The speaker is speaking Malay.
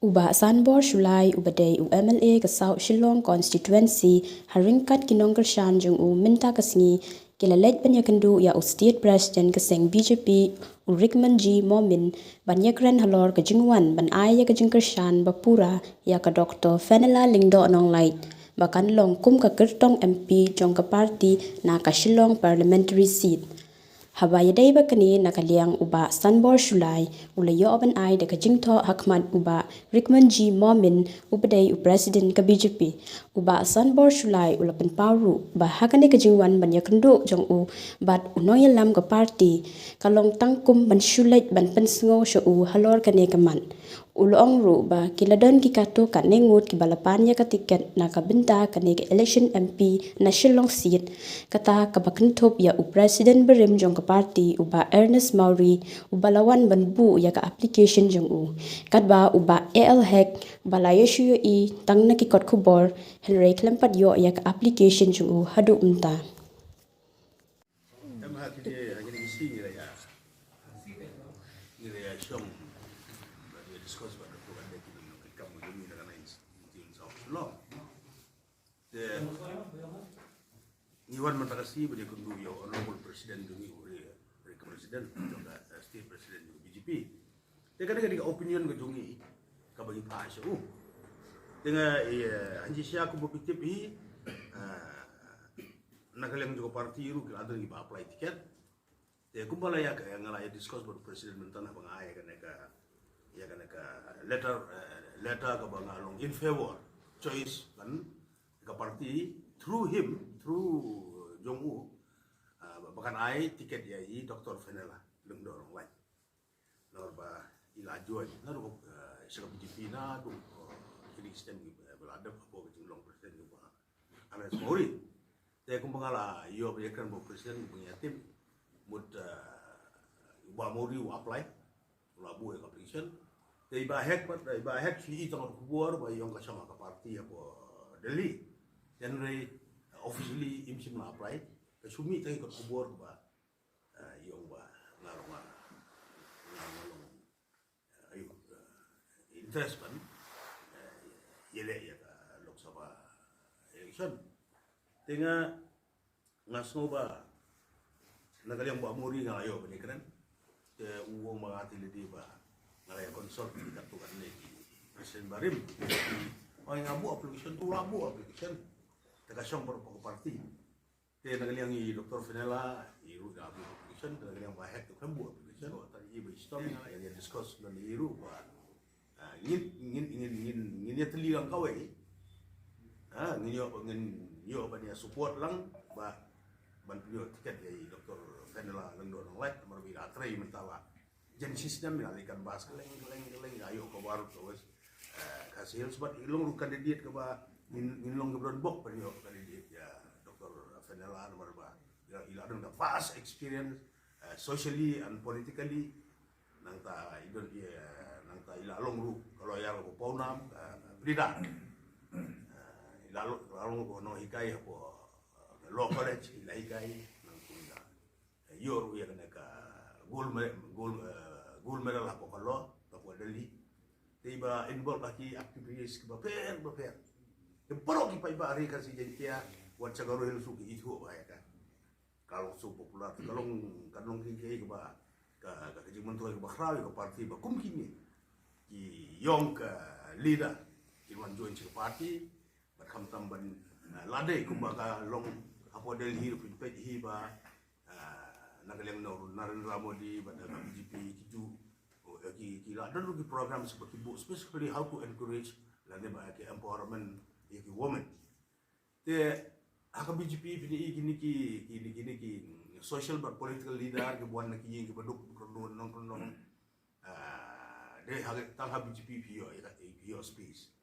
Uba Sanbor Shulai Ubadei UMLA Kasau Shillong Constituency Haringkat Kinong Kershan Jung U Minta Kasngi Kilalet Banyakandu Ya U State President Kaseng BJP Urikman G Momin Banyakran Halor Kajingwan Ban Aya Kajing Kershan Bapura Ya Ka Dr. Fenela Lingdo Anong Light Bakan Long Kum Ka Kertong MP Jong Ka Party Na Ka Shillong Parliamentary Seat Habayadai bakani nakaliang uba Sanbor Shulai ulayo aban ay daga jingto Hakman uba Rickman G Momin ubadai u President ka BJP uba Sanbor Shulai ulapan paru ba hakani ka jingwan banyakandu jong u bat unoyalam ka party kalong tangkum ban shulait ban pensngo sya u halor kane kaman ulong ru ba kiladon ki kato ka nengut ki balapanya ka tiket na kabenta kane ka election MP na Shillong seat kata kabakentop ya u President berim jong ka party uba Ernest Maury uba lawan banbu ya ka application jong u kadba uba AL Hack balaya shuyo I tang na ki kot khubor helrei klempat yo ya ka application jong u hadu umta Iwan Mantakasi beri kundu ya honorable presiden dungi presiden juga state president BJP. Dengan dengan opinion ke dungi kabagi pas dengan anji sia aku berpikir nakalang juga parti ru ada lagi apply tiket. Kumpala ya ngalaya discuss baru presiden mentana bangaya kan ka letter ka bangalong in favor choice kan ka parti through Jong-u bahkan ai tiket ya I Dr. Fenela lengdorong lain norba ilajuan naru sebab BJP na tu kini sistem belada apa kecilong presiden juga Ernest Maury saya kumpangala yo bayarkan bu presiden punya tim mud ba Maury apply labu application dai ba hack si itang kubur ba yung kasama ka parti apa Delhi January officially imsim na apply kasumi tayo ka kubor ba yung ba ngalong ayo interest pan yele ya ka Lok Sabha election tinga ngasno ba nagalyang ba Maury nga ayo banikran te uwong mga atilidi ba ngalaya consult di katukan ni President Barim ay ngabu application tu labu application Tagasyong baru parti. Dia nagaliang I Dr. Fenela, Iru da application, nagaliang bahek tu kan buat application. Tadi ibu istom yang discuss dan Iru buat. Ingin dia terlilang kau ingin yo apa dia support lang, bah bantu yo tiket ya Dr. Fenela lengdo orang lain, berbeda tray mentala. Jadi sistem mengalihkan bahas keleng ayo ke baru terus kasih sebab ilung kandidat ke bah Minlong gebron bok pada kandidat ya Dr. Fenela nomor ba ya ila ada vast experience socially and politically nang ta idon dia nang ta ila long ru kalau ya ko paunam brida ila long ko no hikai ko law college ila hikai nang kuina yor ya kana ka gold medal ko kalau ko Delhi tiba involve lagi aktivis ke baper Pero kita iba hari kasi jadi buat cakap rohil suki itu apa ya kan? Kalau su popular, kalau kiki ke bah kerja mentua ke bakhrawi ke parti bakum kini, ki yong ke leader, Irwan join ke parti, berkam tamban ladai kumbaga long apa Delhi pun hiba, nagalang Narendra Modi, pada BJP itu, ki ladai lagi program seperti bu, specifically how to encourage ladai bagi empowerment yaki woman te haka BJP gini ki social but political leader ke buan na ki baduk non de haka tang ha BJP pio space